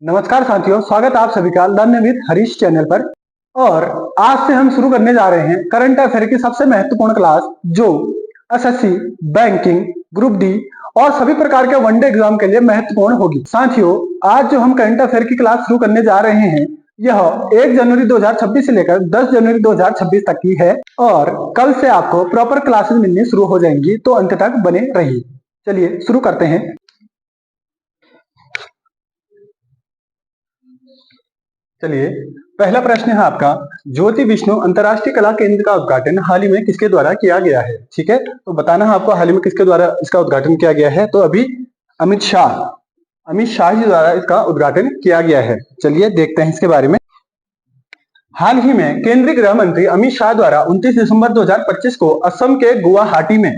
नमस्कार साथियों, स्वागत है आप सभी का लर्न विद हरीश चैनल पर। और आज से हम शुरू करने जा रहे हैं करंट अफेयर की सबसे महत्वपूर्ण क्लास, जो एसएससी, बैंकिंग, ग्रुप डी और सभी प्रकार के वनडे एग्जाम के लिए महत्वपूर्ण होगी। साथियों, आज जो हम करंट अफेयर की क्लास शुरू करने जा रहे हैं, यह 1 जनवरी 2026 से लेकर 10 जनवरी 2026 तक की है और कल से आपको प्रॉपर क्लासेस मिलनी शुरू हो जाएंगी, तो अंत तक बने रहिए। चलिए शुरू करते हैं। चलिए, पहला प्रश्न है आपका, ज्योति विष्णु अंतर्राष्ट्रीय कला केंद्र का उद्घाटन हाल ही में किसके द्वारा किया गया है? ठीक है, तो बताना है आपको हाल ही में किसके द्वारा इसका उद्घाटन किया गया है। तो अभी अमित शाह जी द्वारा इसका उद्घाटन किया गया है। चलिए देखते हैं इसके बारे में। हाल ही में केंद्रीय गृह मंत्री अमित शाह द्वारा 29 दिसंबर 2025 को असम के गुवाहाटी में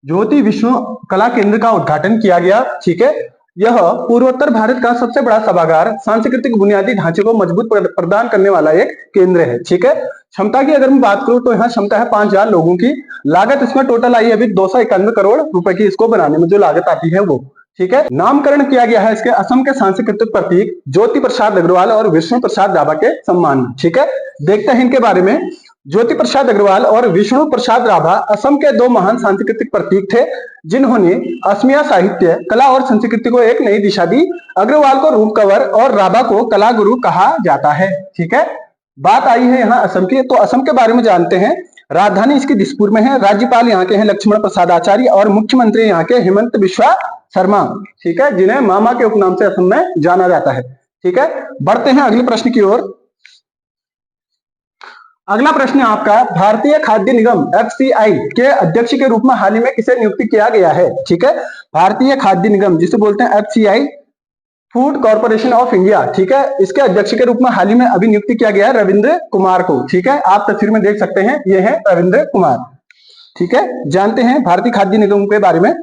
ज्योति विष्णु कला केंद्र का उद्घाटन किया गया। ठीक है, यह पूर्वोत्तर भारत का सबसे बड़ा सभागार, सांस्कृतिक बुनियादी ढांचे को मजबूत प्रदान करने वाला एक केंद्र है। ठीक है, क्षमता की अगर मैं बात करूं तो यहाँ क्षमता है 5000 लोगों की। लागत इसमें टोटल आई है अभी 291 करोड़ रुपए की, इसको बनाने में जो लागत आती है वो। ठीक है, नामकरण किया गया है इसके असम के सांस्कृतिक प्रतीक ज्योति प्रसाद अग्रवाल और विष्णु प्रसाद राभा के सम्मान में। ठीक है, देखते हैं इनके बारे में। ज्योति प्रसाद अग्रवाल और विष्णु प्रसाद राभा असम के दो महान सांस्कृतिक प्रतीक थे, जिन्होंने असमिया साहित्य, कला और संस्कृति को एक नई दिशा दी। अग्रवाल को रूप कंवर और राभा को कला गुरु कहा जाता है। ठीक है, बात आई है यहाँ असम की, तो असम के बारे में जानते हैं। राजधानी इसकी दिसपुर में है। राज्यपाल यहाँ के हैं लक्ष्मण प्रसाद आचार्य और मुख्यमंत्री यहाँ के हेमंत बिश्वा शर्मा। ठीक है, जिन्हें मामा के उपनाम से असम में जाना जाता है। ठीक है, बढ़ते हैं अगले प्रश्न की ओर। अगला प्रश्न आपका, भारतीय खाद्य निगम एफसीआई के अध्यक्ष के रूप में हाल ही में किसे नियुक्त किया गया है? ठीक है, भारतीय खाद्य निगम जिसे बोलते हैं FCI, food corporation of India. ठीक है, इसके अध्यक्ष के रूप में हाल ही में अभी नियुक्त किया गया है रविंद्र कुमार को। ठीक है, आप तस्वीर में देख सकते हैं, ये है रविंद्र कुमार। ठीक है, जानते हैं भारतीय खाद्य निगम के बारे में।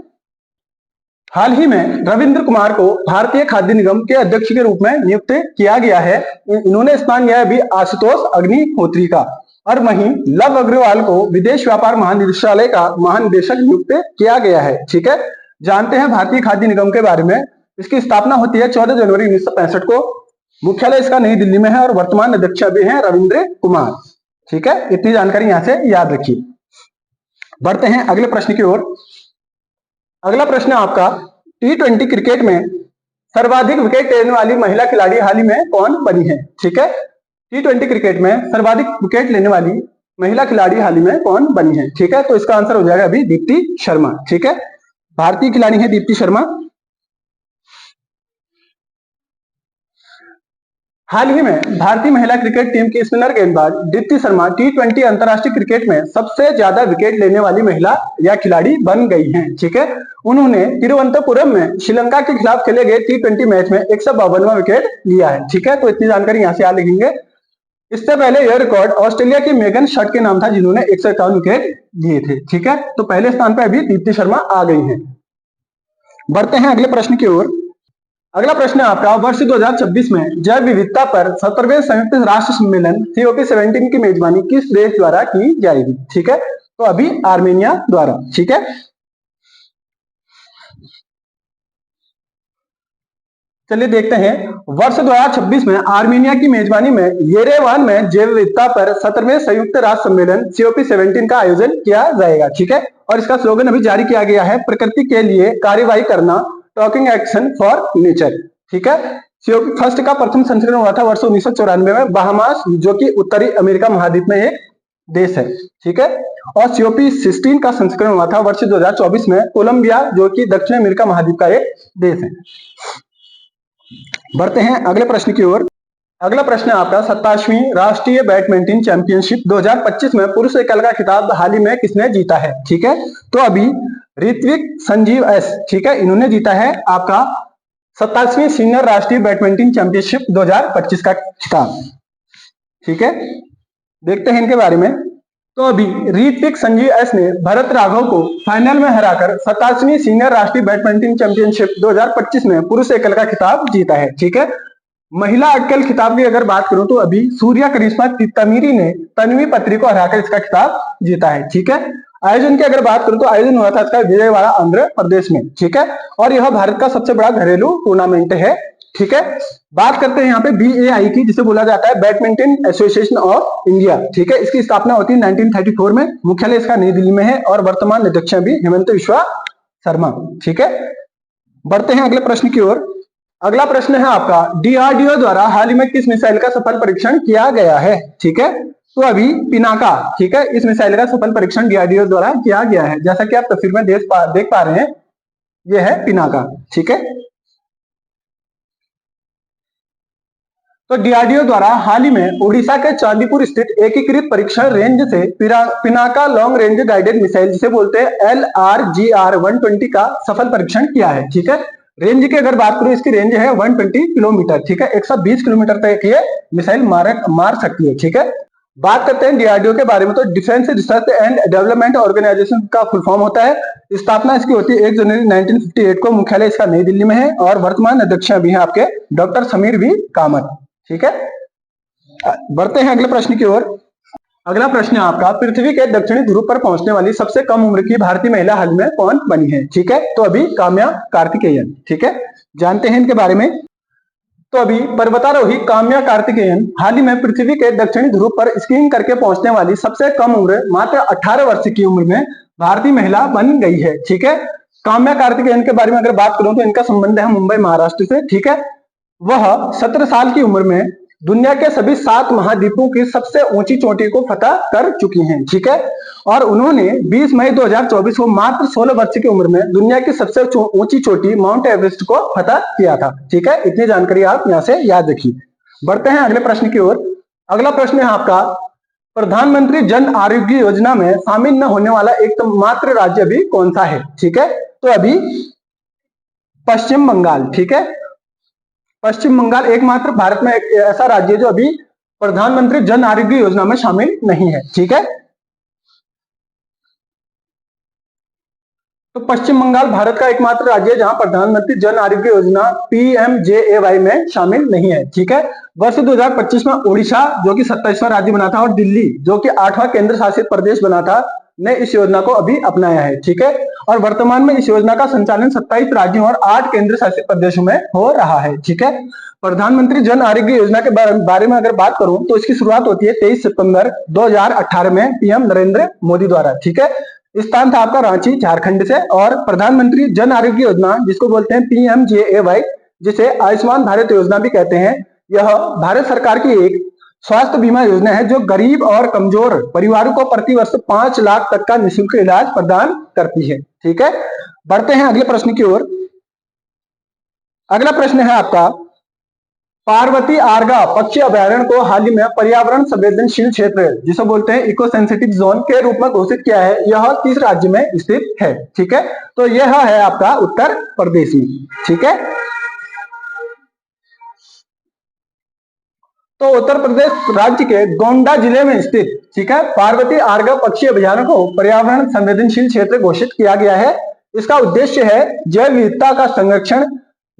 हाल ही में रविंद्र कुमार को भारतीय खाद्य निगम के अध्यक्ष के रूप में नियुक्त किया गया है। इन्होंने स्थान लिया है अभी आशुतोष अग्निहोत्री का। और वहीं लव अग्रवाल को विदेश व्यापार महानिदेशालय का महानिदेशक नियुक्त किया गया है। ठीक है, जानते हैं भारतीय खाद्य निगम के बारे में। इसकी स्थापना होती है 14 जनवरी 1965 को। मुख्यालय इसका नई दिल्ली में है और वर्तमान अध्यक्ष भी हैं रविंद्र कुमार। ठीक है, इतनी जानकारी यहां से याद रखिए। बढ़ते हैं अगले प्रश्न की ओर। अगला प्रश्न आपका, T20 क्रिकेट में सर्वाधिक विकेट लेने वाली महिला खिलाड़ी हाल ही में कौन बनी है? ठीक है, T20 क्रिकेट में सर्वाधिक विकेट लेने वाली महिला खिलाड़ी हाल ही में कौन बनी है? ठीक है, तो इसका आंसर हो जाएगा अभी दीप्ति शर्मा। ठीक है, भारतीय खिलाड़ी है दीप्ति शर्मा। हाल ही में भारतीय महिला क्रिकेट टीम की स्पिनर गेंदबाज दीप्ति शर्मा T20 अंतरराष्ट्रीय क्रिकेट में सबसे ज्यादा विकेट लेने वाली महिला या खिलाड़ी बन गई हैं। ठीक है, उन्होंने तिरुवनंतपुरम में श्रीलंका के खिलाफ खेले गए T20 मैच में 152वां विकेट लिया है। ठीक है, तो इतनी जानकारी यहां से याद लिखेंगे। इससे पहले यह रिकॉर्ड ऑस्ट्रेलिया की मेगन शॉट के नाम था, जिन्होंने 151 विकेट लिए थे। ठीक है, तो पहले स्थान पर अभी दीप्ति शर्मा आ गई हैं। बढ़ते हैं अगले प्रश्न की ओर। अगला प्रश्न आपका, वर्ष 2026 में जैव विविधता पर 70वें संयुक्त राष्ट्र सम्मेलन COP17 की मेजबानी किस देश द्वारा की जाएगी? ठीक है, तो अभी आर्मेनिया द्वारा। ठीक है, चलिए देखते हैं। वर्ष 2026 में आर्मेनिया की मेजबानी में येरेवान में जैव विविधता पर 70वें संयुक्त राष्ट्र सम्मेलन COP17 का आयोजन किया जाएगा। ठीक है, और इसका स्लोगन अभी जारी किया गया है, प्रकृति के लिए कार्यवाही करना, टॉकिंग एक्शन फॉर नेचर। ठीक है, COP फर्स्ट का प्रथम संस्करण हुआ था वर्ष 1994 में बहामास, जो कि उत्तरी अमेरिका महाद्वीप में एक देश है। ठीक है, और COP16 का संस्करण हुआ था वर्ष 2024 में कोलंबिया, जो कि दक्षिण अमेरिका महाद्वीप का एक देश है। बढ़ते हैं अगले प्रश्न की ओर। अगला प्रश्न आपका, 27वीं राष्ट्रीय बैडमिंटन चैंपियनशिप 2025 में पुरुष एकल का खिताब हाल ही में किसने जीता है? ठीक है, तो अभी ऋत्विक संजीव एस, ठीक है, इन्होंने जीता है आपका 27वीं सीनियर राष्ट्रीय बैडमिंटन चैंपियनशिप 2025 का खिताब। ठीक है, देखते हैं इनके बारे में। तो अभी ऋत्विक संजीव एस ने भरत राघव को फाइनल में हराकर 27वीं सीनियर राष्ट्रीय बैडमिंटन चैंपियनशिप 2025 में पुरुष एकल का खिताब जीता है। ठीक है, महिला एकल खिताब की अगर बात करूं तो अभी सूर्या करिश्मा तमीरी ने तन्वी पत्री को हराकर इसका खिताब जीता है। ठीक है, आयोजन की अगर बात करूं तो आयोजन हुआ था इसका विजयवाड़ा आंध्र प्रदेश में। ठीक है, और यह भारत का सबसे बड़ा घरेलू टूर्नामेंट है। ठीक है। बात करते हैं यहाँ पे BAI की, जिसे बोला जाता है बैडमिंटन एसोसिएशन ऑफ इंडिया, ठीक है। इसकी स्थापना होती है 1934 में, मुख्यालय इसका नई दिल्ली में है और वर्तमान अध्यक्ष भी हेमंत विश्वा शर्मा, ठीक है। बढ़ते हैं अगले प्रश्न की ओर। अगला प्रश्न है आपका, DRDO द्वारा हाल ही में किस मिसाइल का सफल परीक्षण किया गया है, ठीक है। तो अभी पिनाका, ठीक है, इस मिसाइल का सफल परीक्षण DRDO द्वारा किया गया है। जैसा कि आप तस्वीर में देख पा रहे हैं, यह है पिनाका, ठीक है। तो DRDO द्वारा हाल ही में ओडिशा के चांदीपुर स्थित एकीकृत परीक्षण रेंज से Pinaka long range guided missile, जिसे बोलते हैं LRGR 120 का सफल परीक्षण किया है, ठीक है। रेंज की अगर बात करूं, इसकी रेंज है 120 किलोमीटर, ठीक है। 120 किलोमीटर तक ये मिसाइल मार सकती है, ठीक है। बात करते हैं DRDO के बारे में, तो defence research and development organisation का फुल फॉर्म होता है। स्थापना इसकी होती है 1 जनवरी 1958 को, मुख्यालय इसका नई दिल्ली में है और वर्तमान अध्यक्ष भी हैं आपके डॉक्टर समीर V कामत, ठीक है। बढ़ते हैं अगले प्रश्न की ओर। अगला प्रश्न है आपका, पृथ्वी के दक्षिणी ध्रुव पर पहुंचने वाली सबसे कम उम्र की भारतीय महिला हाल में कौन बनी है, ठीक है। तो अभी काम्या कार्तिकेयन, ठीक है, जानते हैं इनके बारे में। तो अभी पर्वतारोही काम्या कार्तिकेयन हाल ही में पृथ्वी के दक्षिणी ध्रुव पर स्कीइंग करके पहुंचने वाली सबसे कम उम्र, मात्र 18 वर्ष की उम्र में भारतीय महिला बन गई है, ठीक है। काम्या कार्तिकेयन के बारे में अगर बात करूं तो इनका संबंध है मुंबई महाराष्ट्र से, ठीक है। वह 17 साल की उम्र में दुनिया के सभी 7 महाद्वीपों की सबसे ऊंची चोटी को फतह कर चुकी हैं, ठीक है। और उन्होंने 20 मई 2024 को मात्र 16 वर्ष की उम्र में दुनिया की सबसे ऊंची चोटी माउंट एवरेस्ट को फतह किया था, ठीक है। इतनी जानकारी आप यहां से याद रखिए। बढ़ते हैं अगले प्रश्न की ओर। अगला प्रश्न है आपका, प्रधानमंत्री जन आरोग्य योजना में शामिल न होने वाला एकमात्र राज्य अभी कौन सा है, ठीक है। तो अभी पश्चिम बंगाल, ठीक है। पश्चिम बंगाल एकमात्र भारत में एक ऐसा राज्य है जो अभी प्रधानमंत्री जन आरोग्य योजना में शामिल नहीं है, ठीक है। तो पश्चिम बंगाल भारत का एकमात्र राज्य है जहां प्रधानमंत्री जन आरोग्य योजना PMJAY में शामिल नहीं है, ठीक है। वर्ष 2025 में ओडिशा, जो कि 27वां राज्य बना था, और दिल्ली, जो कि 8वां केंद्र शासित प्रदेश बना था, ने इस योजना को अभी अपनाया है, ठीक है। और वर्तमान में इस योजना का संचालन 27 राज्यों और 8 केंद्र शासित प्रदेशों में हो रहा है, ठीक है। प्रधानमंत्री जन आरोग्य योजना के बारे में अगर बात करूं तो इसकी शुरुआत होती है 23 सितंबर 2018 में PM नरेंद्र मोदी द्वारा, ठीक है। स्थान था आपका रांची, झारखंड से। और प्रधानमंत्री जन आरोग्य योजना, जिसको बोलते हैं PMJAY, जिसे आयुष्मान भारत योजना भी कहते हैं, यह भारत सरकार की एक स्वास्थ्य बीमा योजना है जो गरीब और कमजोर परिवारों को प्रति वर्ष 5 लाख तक का निःशुल्क इलाज प्रदान करती है, ठीक है। बढ़ते हैं अगले प्रश्न की ओर। अगला प्रश्न है आपका, पार्वती आर्गा पक्षी अभयारण्य को हाल ही में पर्यावरण संवेदनशील क्षेत्र, जिसे बोलते हैं इको सेंसिटिव जोन के रूप में घोषित किया है। यह किस राज्य में स्थित है, ठीक है। तो यह है आपका उत्तर प्रदेश में, ठीक है। तो उत्तर प्रदेश राज्य के गोंडा जिले में स्थित, ठीक है, पार्वती आर्गा पक्षी अभयारण्य को पर्यावरण संवेदनशील क्षेत्र घोषित किया गया है। इसका उद्देश्य है जैव विविधता का संरक्षण,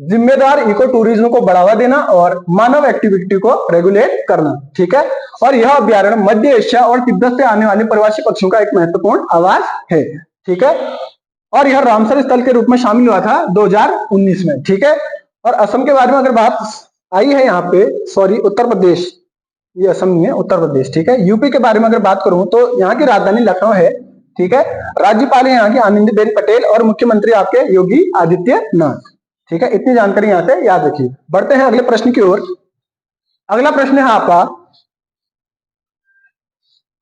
जिम्मेदार इको टूरिज्म को बढ़ावा देना और मानव एक्टिविटी को रेगुलेट करना, ठीक है। और यह अभयारण्य मध्य एशिया और तिब्बत से आने वाले प्रवासी पक्षियों का एक महत्वपूर्ण आवास है, ठीक है। और यह रामसर स्थल के रूप में शामिल हुआ था 2019 में, ठीक है। और असम के बारे में अगर बात आई है यहाँ पे, सॉरी उत्तर प्रदेश, ये असम नहीं है, उत्तर प्रदेश, ठीक है। यूपी के बारे में अगर बात करूं तो यहाँ की राजधानी लखनऊ है, ठीक है। राज्यपाल है यहाँ की आनंदीबेन पटेल और मुख्यमंत्री आपके योगी आदित्यनाथ, ठीक है। इतनी जानकारी यहाँ से याद रखिए। बढ़ते हैं अगले प्रश्न की ओर। अगला प्रश्न है आपका,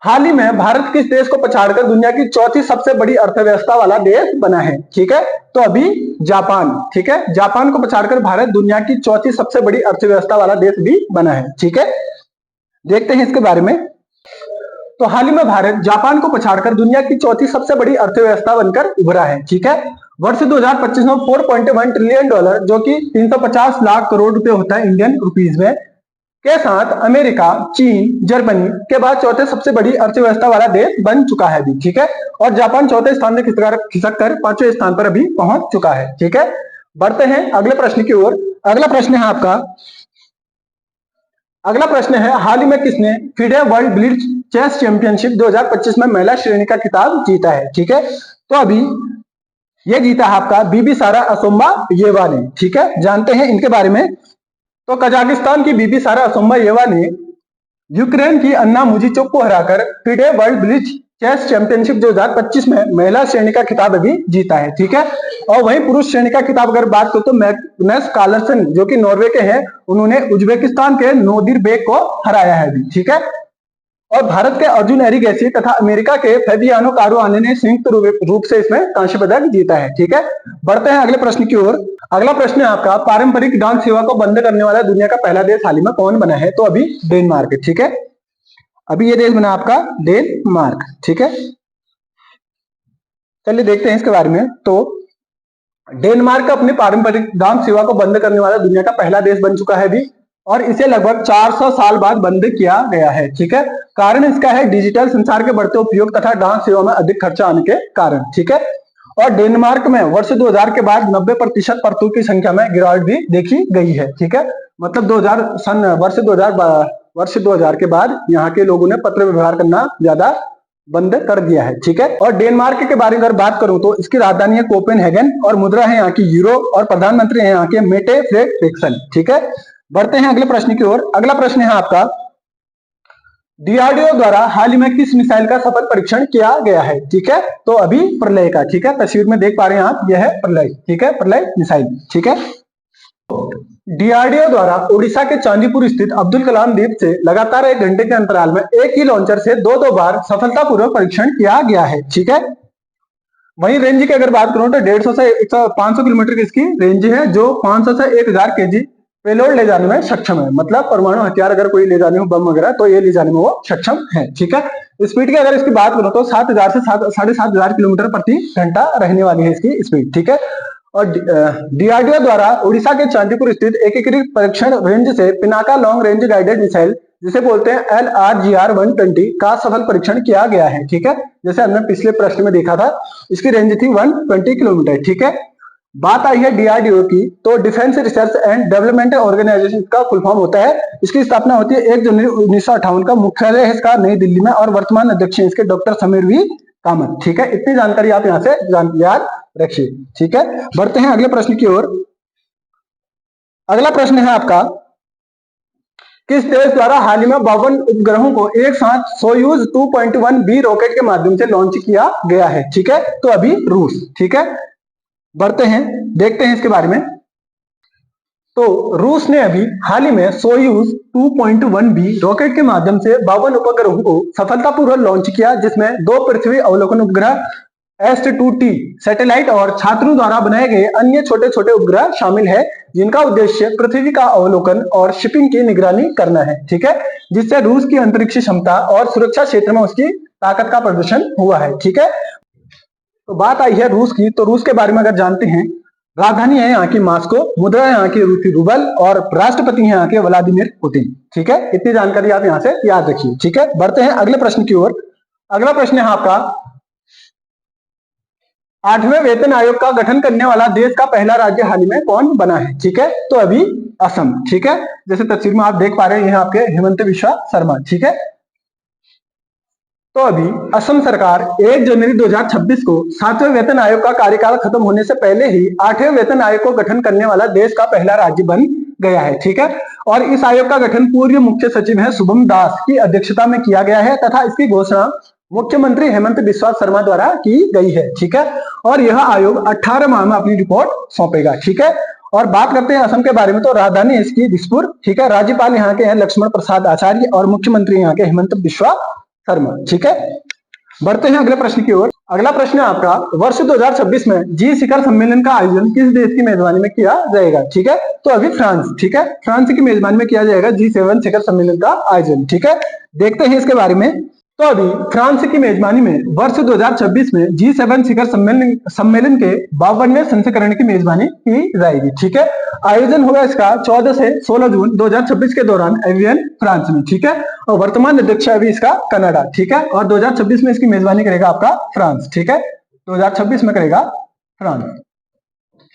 हाल ही में भारत किस देश को पछाड़कर दुनिया की चौथी सबसे बड़ी अर्थव्यवस्था वाला देश बना है, ठीक है। तो अभी जापान, ठीक है, जापान को पछाड़कर भारत दुनिया की चौथी सबसे बड़ी अर्थव्यवस्था वाला देश भी बना है, ठीक है। देखते हैं इसके बारे में। तो हाल ही में भारत जापान को पछाड़कर दुनिया की चौथी सबसे बड़ी अर्थव्यवस्था बनकर उभरा है, ठीक है। वर्ष 2025 में $4.1 ट्रिलियन, जो कि 350 लाख करोड़ रुपए होता है इंडियन रुपीज में, के साथ अमेरिका, चीन, जर्मनी के बाद चौथे सबसे बड़ी अर्थव्यवस्था वाला देश बन चुका है अभी, ठीक है। और जापान चौथे स्थान से खिसक कर 5वें स्थान पर अभी पहुंच चुका है, ठीक है। बढ़ते हैं अगले प्रश्न की ओर। अगला प्रश्न है आपका, अगला प्रश्न है, हाल ही में किसने FIDE world blitz chess championship 2025 में महिला श्रेणी का खिताब जीता है, ठीक है। तो अभी ये जीता है आपका BB सारा असोम्बा येवा ने, ठीक है। जानते हैं इनके बारे में। तो कजाकिस्तान की बीबी सारा असोम्बायेवा ने यूक्रेन की अन्ना मुझीचोक को हराकर FIDE world blitz chess championship 2025 में महिला श्रेणी का खिताब अभी जीता है, ठीक है। और वहीं पुरुष श्रेणी का खिताब अगर बात करो तो मैग्नस कार्लसन जो कि नॉर्वे के हैं, उन्होंने उज्बेकिस्तान के नोदिर बेग को हराया है अभी, ठीक है। और भारत के अर्जुन एरिगेसी तथा अमेरिका के फेबियानो कारुआने ने संयुक्त रूप से इसमें कांस्य पदक जीता है, ठीक है। बढ़ते हैं अगले प्रश्न की ओर। अगला प्रश्न है आपका, पारंपरिक डाक सेवा को बंद करने वाला दुनिया का पहला देश हाल ही में कौन बना है? तो अभी डेनमार्क, ठीक है। अभी ये देश बना आपका डेनमार्क, ठीक है। चलिए देखते हैं इसके बारे में। तो डेनमार्क अपने पारंपरिक डाक सेवा को बंद करने वाला दुनिया का पहला देश बन चुका है अभी, और इसे लगभग 400 साल बाद बंद किया गया है, ठीक है। कारण इसका है डिजिटल संचार के बढ़ते उपयोग तथा डाक सेवा में अधिक खर्चा आने के कारण, ठीक है। और डेनमार्क में वर्ष 2000 के बाद 90% परतों की संख्या में गिरावट भी देखी गई है, ठीक है। मतलब वर्ष 2000 के बाद यहाँ के लोगों ने पत्र व्यवहार करना ज्यादा बंद कर दिया है, ठीक है। और डेनमार्क के बारे में अगर बात करूं तो इसकी राजधानी है कोपेनहेगन और मुद्रा है यहाँ की यूरो और प्रधानमंत्री है यहाँ के मेटे फ्रेडरिक्सन, ठीक है। बढ़ते हैं अगले प्रश्न की ओर। अगला प्रश्न है आपका, डीआरडीओ द्वारा हाल ही में किस मिसाइल का सफल परीक्षण किया गया है? ठीक है, तो अभी प्रलय का, ठीक है। तस्वीर में देख पा रहे हैं आप, यह है प्रलय, ठीक है, प्रलय मिसाइल, ठीक है। डीआरडीओ द्वारा उड़ीसा के चांदीपुर स्थित अब्दुल कलाम द्वीप से लगातार 1 घंटे के अंतराल में एक ही लॉन्चर से दो बार सफलतापूर्वक परीक्षण किया गया है, ठीक है। वहीं रेंज की अगर बात करूं तो 150 से 500 किलोमीटर की इसकी रेंज है, जो 500 से 1000 केजी पेलोड ले जाने में सक्षम है। मतलब परमाणु हथियार अगर कोई ले जाने हो, बम वगैरह, तो ये ले जाने में वो सक्षम है, ठीक है। स्पीड की अगर इसकी बात करो तो 7000 से 7500 किलोमीटर प्रति घंटा रहने वाली है इसकी स्पीड, ठीक है। और डीआरडीओ द्वारा उड़ीसा के चांदीपुर स्थित एकीकृत परीक्षण रेंज से Pinaka long range guided missile, जिसे बोलते हैं LRGR 120 का सफल परीक्षण किया गया है, ठीक है। जैसे हमने पिछले प्रश्न में देखा था, इसकी रेंज थी 120 किलोमीटर, ठीक है। बात आई है डीआरडीओ की, तो defence research and development organisation का फुल फॉर्म होता है। इसकी स्थापना होती है 1 जनवरी 1958 का, मुख्यालय है इसका नई दिल्ली में और वर्तमान अध्यक्ष हैं इसके डॉक्टर समीर वी कामत, ठीक है। इतनी जानकारी आप यहाँ से याद रखिए, ठीक है। बढ़ते हैं अगले प्रश्न की ओर। अगला प्रश्न है आपका, किस देश द्वारा हाल ही में 52 उपग्रहों को एक साथ सोयूज 2.1B रॉकेट के माध्यम से लॉन्च किया गया है, ठीक है। तो अभी रूस, ठीक है। बढ़ते हैं, देखते हैं इसके बारे में। तो रूस ने अभी हाल ही में सोयूज 2.1B रॉकेट के माध्यम से 52 उपग्रहों को सफलतापूर्वक लॉन्च किया, जिसमें 2 पृथ्वी अवलोकन उपग्रह S2T सैटेलाइट और छात्रों द्वारा बनाए गए अन्य छोटे छोटे उपग्रह शामिल है, जिनका उद्देश्य पृथ्वी का अवलोकन और शिपिंग की निगरानी करना है, ठीक है। जिससे रूस की अंतरिक्ष क्षमता और सुरक्षा क्षेत्र में उसकी ताकत का प्रदर्शन हुआ है, ठीक है। तो बात आई है रूस की, तो रूस के बारे में अगर जानते हैं, राजधानी है यहाँ की मास्को, मुद्रा यहाँ की रूसी रूबल और राष्ट्रपति हैं यहाँ के व्लादिमीर पुतिन, ठीक है। इतनी जानकारी आप यहाँ से याद रखिए, ठीक है। बढ़ते हैं अगले प्रश्न की ओर। अगला प्रश्न है आपका, 8वें वेतन आयोग का गठन करने वाला देश का पहला राज्य हाल ही में कौन बना है? ठीक है, तो अभी असम, ठीक है। जैसे तस्वीर में आप देख पा रहे हैं, यहाँ आपके हेमंत बिश्वा शर्मा, ठीक है। तो अभी असम सरकार 1 जनवरी 2026 को 7वें वेतन आयोग का कार्यकाल खत्म होने से पहले ही 8वें वेतन आयोग को गठन करने वाला देश का पहला राज्य बन गया है, ठीक है। और इस आयोग का गठन पूर्व मुख्य सचिव है शुभम दास की अध्यक्षता में किया गया है तथा इसकी घोषणा मुख्यमंत्री हेमंत बिस्वा शर्मा द्वारा की गई है, ठीक है। और यह आयोग 18 माह में अपनी रिपोर्ट सौंपेगा, ठीक है। और बात करते हैं असम के बारे में, तो राजधानी इसकी दिसपुर, ठीक है। राज्यपाल यहाँ के हैं लक्ष्मण प्रसाद आचार्य और मुख्यमंत्री यहाँ के हेमंत बिस्वा शर्मा, ठीक है। बढ़ते हैं अगले प्रश्न की ओर। अगला प्रश्न है आपका, वर्ष 2026 में जी शिखर सम्मेलन का आयोजन किस देश की मेजबानी में किया जाएगा? ठीक है, तो अभी फ्रांस, ठीक है, फ्रांस की मेजबानी में किया जाएगा G7 शिखर सम्मेलन का आयोजन, ठीक है। देखते हैं इसके बारे में। तो अभी फ्रांस की मेजबानी में वर्ष 2026 में G7 शिखर सम्मेलन के 52वें संस्करण की मेजबानी की जाएगी, ठीक है। आयोजन होगा इसका 14 से 16 जून 2026 के दौरान एवियन फ्रांस में, ठीक है। और वर्तमान अध्यक्ष अभी इसका कनाडा, ठीक है। और 2026 में इसकी मेजबानी करेगा आपका फ्रांस, ठीक है। 2026 में करेगा फ्रांस,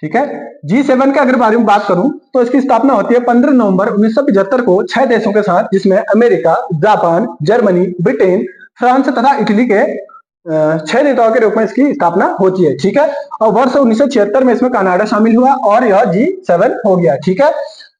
ठीक है। G7 के अगर बारे में बात करूं तो इसकी स्थापना होती है 15 नवंबर 1975 को 6 देशों के साथ, जिसमें America, Japan, Germany, Britain, France तथा इटली के 6 नेताओं के रूप में इसकी स्थापना होती है, ठीक है। और वर्ष 1976 में इसमें कनाडा शामिल हुआ और यह G7 हो गया, ठीक है।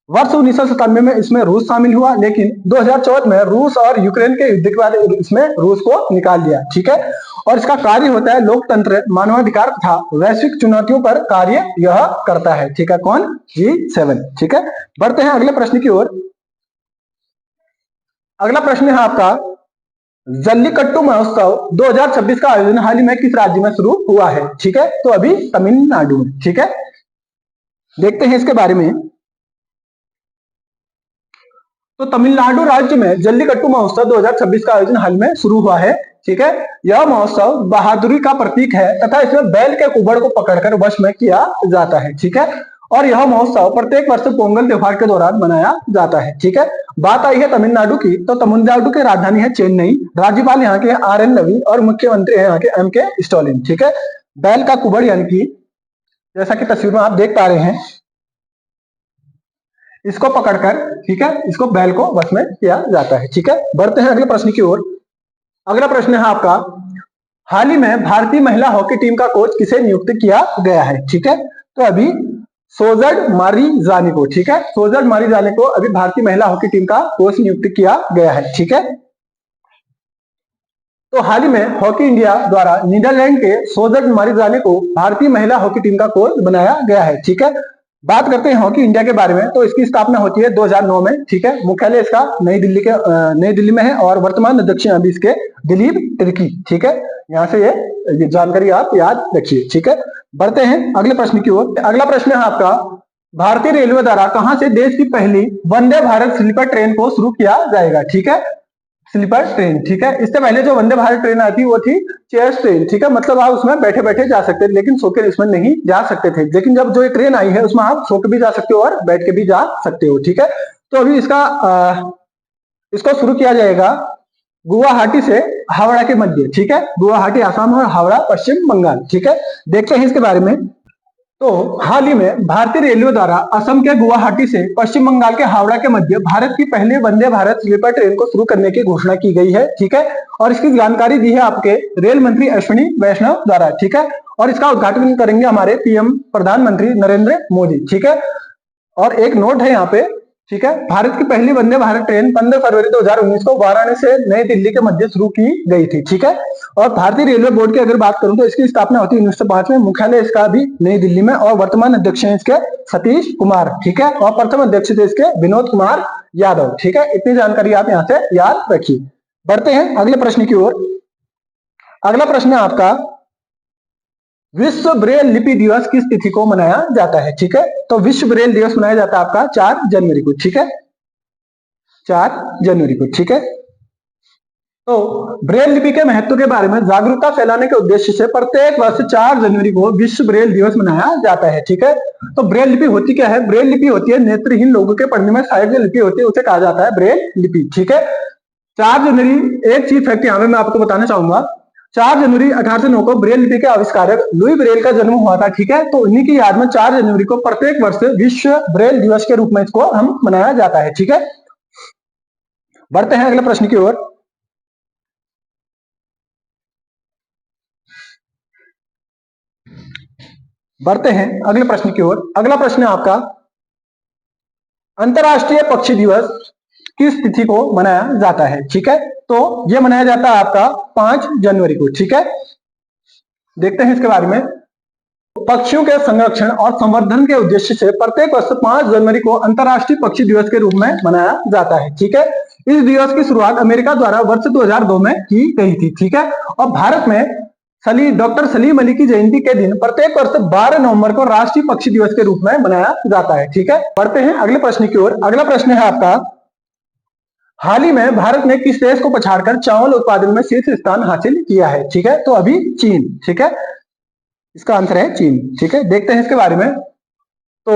वर्ष 1997 में इसमें रूस शामिल हुआ, लेकिन 2014 में रूस और यूक्रेन के युद्ध के बाद इसमें रूस को निकाल दिया। ठीक है, और इसका कार्य होता है लोकतंत्र, मानवाधिकार तथा वैश्विक चुनौतियों पर कार्य यह करता है। ठीक है, कौन? G7। ठीक है, बढ़ते हैं अगले प्रश्न की ओर। अगला प्रश्न है आपका, जल्लीकट्टू महोत्सव 2026 का आयोजन हाल ही में किस राज्य में शुरू हुआ है? ठीक है, तो अभी तमिलनाडु में। ठीक है, देखते हैं इसके बारे में। तो तमिलनाडु राज्य में जल्लीकट्टू महोत्सव 2026 का आयोजन हाल में शुरू हुआ है। ठीक है, यह महोत्सव बहादुरी का प्रतीक है तथा इसमें बैल के कुबड़ को पकड़कर वश में किया जाता है। ठीक है, और यह महोत्सव प्रत्येक वर्ष पोंगल त्योहार के दौरान मनाया जाता है। ठीक है, बात आई है तमिलनाडु की, तो तमिलनाडु की राजधानी है चेन्नई, राज्यपाल यहाँ के RN रवि और मुख्यमंत्री है यहाँ के MK स्टालिन। ठीक है, बैल का कुबड़ यानी कि जैसा कि तस्वीर में आप देख पा रहे हैं, इसको पकड़कर, ठीक है, इसको बैल को वश में किया जाता है। ठीक है, बढ़ते हैं अगले प्रश्न की ओर। अगला प्रश्न है आपका, हाल ही में भारतीय महिला हॉकी टीम का कोच किसे नियुक्त किया गया है? ठीक है, तो अभी सोजर्ड मारीजानी को। ठीक है, सोजर्ड मारीजानी को अभी भारतीय महिला हॉकी टीम का कोच नियुक्त किया गया है। ठीक है, तो हाल ही में हॉकी इंडिया द्वारा नीदरलैंड के सोजर्ड मारीजानी को भारतीय महिला हॉकी टीम का कोच बनाया गया है। ठीक है, बात करते हैं हॉकी इंडिया के बारे में, तो इसकी स्थापना होती है 2009 में। ठीक है, मुख्यालय इसका नई दिल्ली में है और वर्तमान अध्यक्ष अभी इसके दिलीप तिर्की। ठीक है, यहाँ से ये जानकारी आप याद रखिए। ठीक है, बढ़ते हैं अगले प्रश्न की ओर। अगला प्रश्न है आपका, भारतीय रेलवे द्वारा कहां से देश की पहली वंदे भारत स्लीपर ट्रेन को शुरू किया जाएगा? ठीक है, स्लीपर ट्रेन। ठीक है, इससे पहले जो वंदे भारत ट्रेन आई थी वो थी चेयर्स ट्रेन। ठीक है, मतलब आप उसमें बैठे बैठे जा सकते थे, लेकिन सो के इसमें नहीं जा सकते थे। लेकिन जब जो ये ट्रेन आई है उसमें आप सो के भी जा सकते हो और बैठ के भी जा सकते हो। ठीक है, तो अभी इसको शुरू किया जाएगा गुवाहाटी से हावड़ा के मध्य। ठीक है, गुवाहाटी आसाम और हावड़ा पश्चिम बंगाल। ठीक है, देखते हैं इसके बारे में। तो हाल ही में भारतीय रेलवे द्वारा असम के गुवाहाटी से पश्चिम बंगाल के हावड़ा के मध्य भारत की पहली वंदे भारत स्लीपर ट्रेन को शुरू करने की घोषणा की गई है। ठीक है, और इसकी जानकारी दी है आपके रेल मंत्री अश्विनी वैष्णव द्वारा। ठीक है, और इसका उद्घाटन करेंगे हमारे PM प्रधानमंत्री नरेंद्र मोदी। ठीक है, और एक नोट है यहाँ पे, ठीक है, भारत की पहली वंदे भारत ट्रेन 15 फरवरी 2019 को वाराणसी से नई दिल्ली के मध्य शुरू की गई थी। ठीक है, और भारतीय रेलवे बोर्ड की अगर बात करूं तो इसकी स्थापना होती है 1905 में, मुख्यालय इसका भी नई दिल्ली में और वर्तमान अध्यक्ष हैं इसके सतीश कुमार। ठीक है, और प्रथम अध्यक्ष थे इसके विनोद कुमार यादव। ठीक है, इतनी जानकारी आप यहाँ से याद रखिए। बढ़ते हैं अगले प्रश्न की ओर। अगला प्रश्न है आपका, विश्व ब्रेल लिपि दिवस किस तिथि को मनाया जाता है? ठीक है, तो विश्व ब्रेल दिवस मनाया जाता है आपका 4 जनवरी को। ठीक है, 4 जनवरी को। ठीक है, तो ब्रेल लिपि के महत्व के बारे में जागरूकता फैलाने के उद्देश्य से प्रत्येक वर्ष 4 जनवरी को विश्व ब्रेल दिवस मनाया जाता है। ठीक है, तो ब्रेल लिपि होती क्या है? ब्रेल लिपि होती है नेत्रहीन लोगों के पढ़ने में सहायक जो लिपि होती है उसे कहा जाता है ब्रेल लिपि। ठीक है, 4 जनवरी एक चीज फैक्ट यहाँ पे मैं आपको बताना चाहूंगा, 4 जनवरी 1809 को ब्रेल लिपि के आविष्कारक लुई ब्रेल का जन्म हुआ था। ठीक है, तो उन्हीं की याद में 4 जनवरी को प्रत्येक वर्ष विश्व ब्रेल दिवस के रूप में इसको हम मनाया जाता है। ठीक है, बढ़ते हैं अगले प्रश्न की ओर। बढ़ते हैं अगले प्रश्न की ओर। अगला प्रश्न है आपका, अंतरराष्ट्रीय पक्षी दिवस किस तिथि को मनाया जाता है? ठीक है, तो यह मनाया जाता है आपका 5 जनवरी को। ठीक है, देखते हैं इसके बारे में। पक्षियों के संरक्षण और संवर्धन के उद्देश्य से प्रत्येक वर्ष 5 जनवरी को अंतरराष्ट्रीय पक्षी दिवस के रूप में मनाया जाता है। ठीक है, इस दिवस की शुरुआत अमेरिका द्वारा वर्ष 2002 में की गई थी। ठीक है, और भारत में डॉक्टर सलीम अली की जयंती के दिन प्रत्येक वर्ष 12 नवंबर को राष्ट्रीय पक्षी दिवस के रूप में मनाया जाता है। ठीक है, बढ़ते हैं अगले प्रश्न की ओर। अगला प्रश्न है आपका, हाल ही में भारत ने किस देश को पछाड़कर चावल उत्पादन में शीर्ष स्थान हासिल किया है? ठीक है, तो अभी चीन। ठीक है, इसका आंसर है चीन। ठीक है, देखते हैं इसके बारे में। तो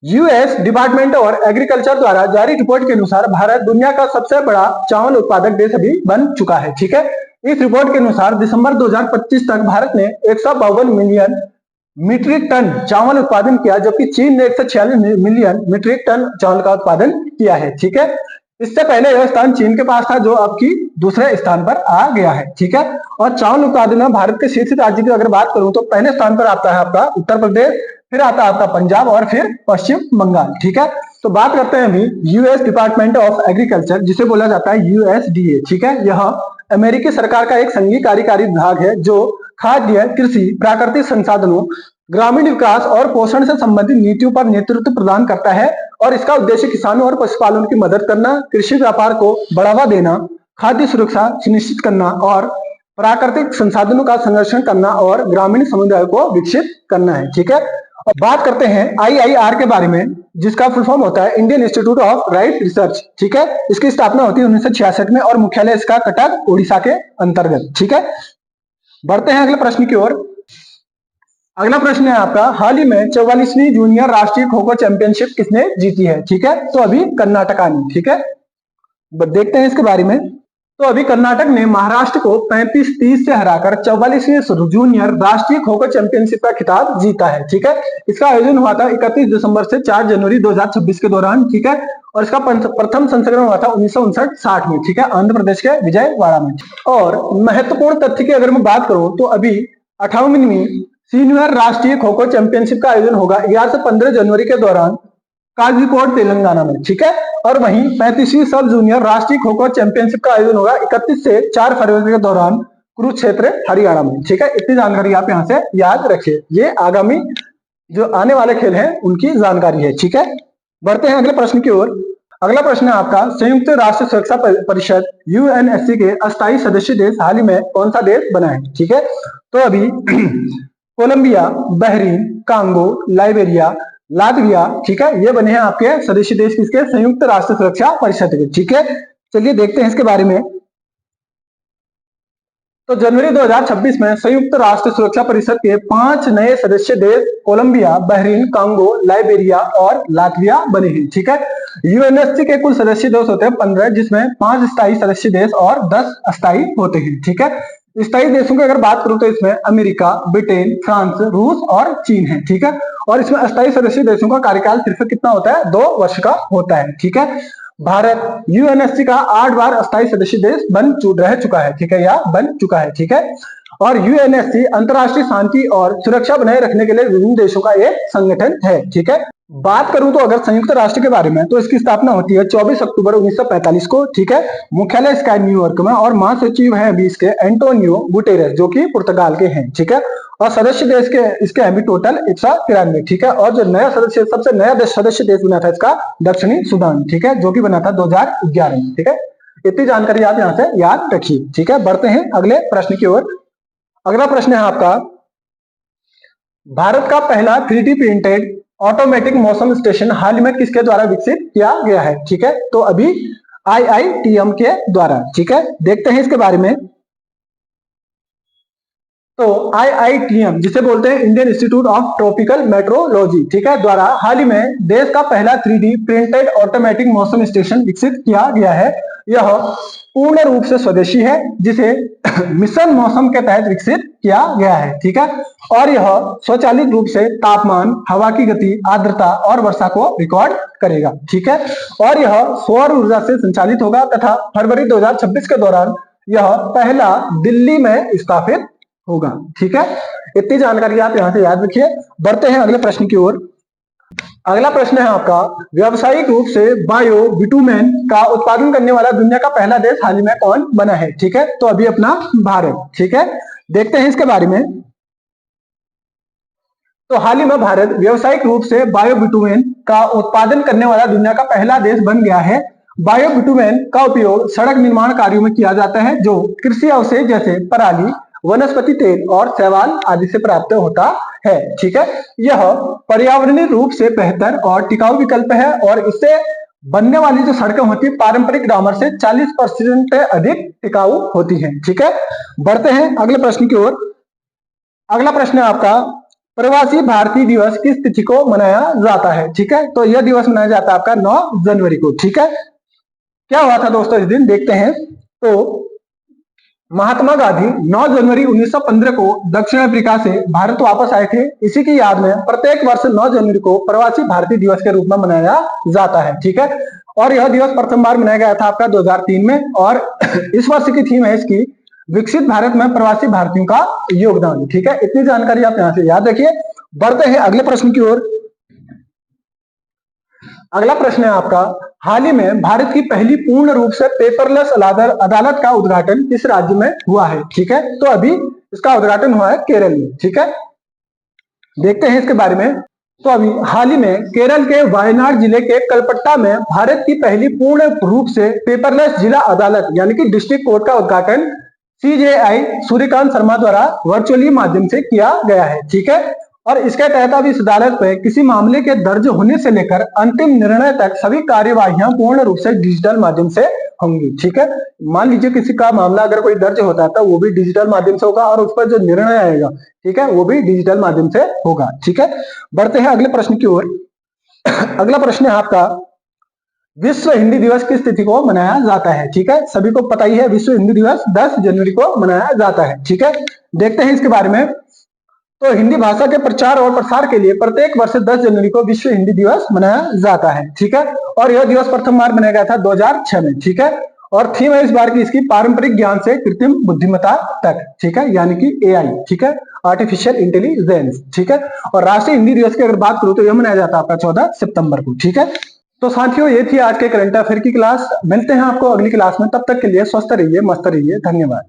US डिपार्टमेंट और एग्रीकल्चर द्वारा जारी रिपोर्ट के अनुसार भारत दुनिया का सबसे बड़ा चावल उत्पादक देश अभी बन चुका है। ठीक है, इस रिपोर्ट के अनुसार दिसंबर 2025 तक भारत ने 152 मिलियन मीट्रिक टन चावल उत्पादन किया, जबकि चीन ने 146 मिलियन मीट्रिक टन चावल का उत्पादन किया है। ठीक है, इससे पहले यह स्थान चीन के पास था, जो अब की दूसरे स्थान पर आ गया है। ठीक है, और चावल उत्पादन में भारत के शीर्ष राज्य की अगर बात करूं तो पहले स्थान पर आता है आपका उत्तर प्रदेश, फिर आता है आपका पंजाब और फिर पश्चिम बंगाल। ठीक है, तो बात करते हैं अभी यूएस डिपार्टमेंट ऑफ एग्रीकल्चर, जिसे बोला जाता है यूएसडीए। ठीक है, यह अमेरिकी सरकार का एक संघीय कार्यकारी विभाग है जो खाद्य, कृषि, प्राकृतिक संसाधनों, ग्रामीण विकास और पोषण से संबंधित नीतियों पर नेतृत्व प्रदान करता है, और इसका उद्देश्य किसानों और पशुपालकों की मदद करना, कृषि व्यापार को बढ़ावा देना, खाद्य सुरक्षा सुनिश्चित करना और प्राकृतिक संसाधनों का संरक्षण करना और ग्रामीण समुदाय को विकसित करना है। ठीक है, और बात करते हैं आईआईआर के बारे में, जिसका फुल फॉर्म होता है Indian institute of right research. ठीक है, इसकी स्थापना होती है 1966 में और मुख्यालय इसका कटक उड़ीसा के अंतर्गत। ठीक है, बढ़ते हैं अगले प्रश्न की ओर। अगला प्रश्न है आपका, हाल ही में 44वीं जूनियर राष्ट्रीय खो खो चैंपियनशिप किसने जीती है? ठीक है, तो अभी कर्नाटका ने। ठीक है, देखते हैं इसके बारे में। तो अभी कर्नाटक ने महाराष्ट्र को 35-30 से हराकर 44वीं जूनियर राष्ट्रीय खो खो चैंपियनशिप का खिताब जीता है। ठीक है, इसका आयोजन हुआ था 31 दिसंबर से 4 जनवरी 2026 के दौरान। ठीक है, और इसका प्रथम संस्करण हुआ था 1959-60 में। ठीक है, आंध्र प्रदेश के विजयवाड़ा में। और महत्वपूर्ण तथ्य की अगर मैं बात करूं तो अभी 58वीं सीनियर राष्ट्रीय खो खो चैंपियनशिप का आयोजन होगा 11 से 15 जनवरी के दौरान काजीकोट तेलंगाना में। ठीक है, और वहीं 35वीं सब जूनियर राष्ट्रीय खो खो चैंपियनशिप का आयोजन होगा 31 से 4 फरवरी के दौरान कुरुक्षेत्र हरियाणा में। ठीक है, इतनी जानकारी आप यहाँ से याद रखिए, ये आगामी जो आने वाले खेल हैं उनकी जानकारी है। ठीक है, बढ़ते हैं अगले प्रश्न की ओर। अगला प्रश्न है आपका, संयुक्त राष्ट्र सुरक्षा परिषद यूएनएससी के अस्थायी सदस्य देश हाल ही में कौन सा देश बना है? ठीक है, तो अभी Colombia, Bahrain, Congo, Liberia, Latvia. ठीक है, ये बने हैं आपके सदस्य देश किसके? संयुक्त राष्ट्र सुरक्षा परिषद के। ठीक है, चलिए देखते हैं इसके बारे में। तो जनवरी 2026 में संयुक्त राष्ट्र सुरक्षा परिषद के 5 नए सदस्य देश कोलंबिया, बहरीन, कांगो, लाइबेरिया और लातविया बने हैं। ठीक है, यूएनएससी के कुल सदस्य देश होते हैं 15, जिसमें 5 स्थायी सदस्य देश और 10 अस्थायी होते हैं। ठीक है, स्थायी देशों की अगर बात करूं तो इसमें अमेरिका, ब्रिटेन, फ्रांस, रूस और चीन है। ठीक है, और इसमें अस्थायी सदस्य देशों का कार्यकाल सिर्फ कितना होता है? 2 वर्ष का होता है। ठीक है, भारत यूएनएससी का 8 बार अस्थायी सदस्य देश रह चुका है। ठीक है, या बन चुका है। ठीक है, और यूएनएससी अंतरराष्ट्रीय शांति और सुरक्षा बनाए रखने के लिए विभिन्न देशों का एक संगठन है। ठीक है, बात करूं तो अगर संयुक्त राष्ट्र के बारे में, तो इसकी स्थापना होती है 24 अक्टूबर 1945 को। ठीक है, मुख्यालय इसका न्यूयॉर्क में और महासचिव है अभी इसके एंटोनियो गुटेरेस, जो कि पुर्तगाल के हैं। ठीक है, और सदस्य देश के इसके अभी टोटल 193। ठीक है, और जो नया सदस्य सबसे नया सदस्य देश बना था इसका दक्षिणी सूडान। ठीक है, जो कि बना था 2011 में। ठीक है, इतनी जानकारी आप यहाँ से याद रखिए। ठीक है, बढ़ते हैं अगले प्रश्न की ओर। अगला प्रश्न है आपका, भारत का पहला 3D प्रिंटेड ऑटोमेटिक मौसम स्टेशन हाल में किसके द्वारा विकसित किया गया है? ठीक है, तो अभी आईआईटीएम के द्वारा। ठीक है, देखते हैं इसके बारे में। तो आईआईटीएम, जिसे बोलते हैं Indian institute of tropical metrology, ठीक है, द्वारा हाल ही में देश का पहला 3D प्रिंटेड ऑटोमेटिक मौसम स्टेशन विकसित किया गया है। यह पूर्ण रूप से स्वदेशी है, जिसे मिशन मौसम के तहत विकसित किया गया है। ठीक है, और यह स्वचालित रूप से तापमान, हवा की गति, आर्द्रता और वर्षा को रिकॉर्ड करेगा। ठीक है, और यह सौर ऊर्जा से संचालित होगा तथा फरवरी 2026 के दौरान यह पहला दिल्ली में स्थापित होगा। ठीक है, इतनी जानकारी आप यहां से याद रखिए। बढ़ते हैं अगले प्रश्न की ओर। अगला प्रश्न है आपका, व्यावसायिक रूप से बायो बिटुमेन का उत्पादन करने वाला दुनिया का पहला देश हाल ही में कौन बना है? ठीक है, तो अभी अपना भारत। ठीक है, देखते हैं इसके बारे में। तो हाल ही में भारत व्यावसायिक रूप से बायो बिटुमेन का उत्पादन करने वाला दुनिया का पहला देश बन गया है। बायो बिटुमेन का उपयोग सड़क निर्माण कार्यों में किया जाता है, जो कृषि अवशेष जैसे पराली, वनस्पति तेल और शैवाल आदि से प्राप्त होता है। ठीक है, यह पर्यावरणीय रूप से बेहतर और टिकाऊ विकल्प है और इससे बनने वाली जो सड़कें होती है पारंपरिक डामर से 40% अधिक टिकाऊ होती हैं। ठीक है, बढ़ते हैं अगले प्रश्न की ओर। अगला प्रश्न है आपका, प्रवासी भारतीय दिवस किस तिथि को मनाया जाता है? ठीक है, तो यह दिवस मनाया जाता है आपका 9 जनवरी को। ठीक है, क्या हुआ था दोस्तों इस दिन, देखते हैं। तो महात्मा गांधी 9 जनवरी 1915 को दक्षिण अफ्रीका से भारत वापस आए थे। इसी की याद में प्रत्येक वर्ष 9 जनवरी को प्रवासी भारतीय दिवस के रूप में मनाया जाता है। ठीक है, और यह दिवस प्रथम बार मनाया गया था आपका 2003 में। और इस वर्ष की थीम है इसकी विकसित भारत में प्रवासी भारतीयों का योगदान। ठीक है, इतनी जानकारी आप यहां से याद रखिए। बढ़ते हैं अगले प्रश्न की ओर। अगला प्रश्न है आपका, हाल ही में भारत की पहली पूर्ण रूप से पेपरलेस अदालत का उद्घाटन किस राज्य में हुआ है? ठीक है, तो अभी इसका उद्घाटन हुआ है केरल में। ठीक है, देखते हैं इसके बारे में। तो अभी हाल ही में केरल के वायनाड जिले के कलपट्टा में भारत की पहली पूर्ण रूप से पेपरलेस जिला अदालत यानी कि डिस्ट्रिक्ट कोर्ट का उद्घाटन CJI सूर्यकांत शर्मा द्वारा वर्चुअली माध्यम से किया गया है। ठीक है, और इसके तहत अब इस अदालत में किसी मामले के दर्ज होने से लेकर अंतिम निर्णय तक सभी कार्यवाहियां पूर्ण रूप से डिजिटल माध्यम से होंगी। ठीक है, मान लीजिए किसी का मामला अगर कोई दर्ज होता है तो वो भी डिजिटल माध्यम से होगा और उस पर जो निर्णय आएगा, ठीक है, वो भी डिजिटल माध्यम से होगा। ठीक है, बढ़ते हैं अगले प्रश्न की ओर। अगला प्रश्न है आपका, विश्व हिंदी दिवस किस तिथि को मनाया जाता है? ठीक है, सभी को पता ही है विश्व हिंदी दिवस 10 जनवरी को मनाया जाता है। ठीक है, देखते हैं इसके बारे में। तो हिंदी भाषा के प्रचार और प्रसार के लिए प्रत्येक वर्ष 10 जनवरी को विश्व हिंदी दिवस मनाया जाता है। ठीक है, और यह दिवस प्रथम बार मनाया गया था 2006 में। ठीक है, और थीम है इस बार की इसकी पारंपरिक ज्ञान से कृत्रिम बुद्धिमत्ता तक। ठीक है, यानी कि AI। ठीक है, आर्टिफिशियल इंटेलिजेंस। ठीक है, और राष्ट्रीय हिंदी दिवस की अगर बात करूं तो यह मनाया जाता है आपका 14 सितंबर को। ठीक है, तो साथियों ये थी आज के करंट अफेयर की क्लास। मिलते हैं आपको अगली क्लास में, तब तक के लिए स्वस्थ रहिए, मस्त रहिए, धन्यवाद।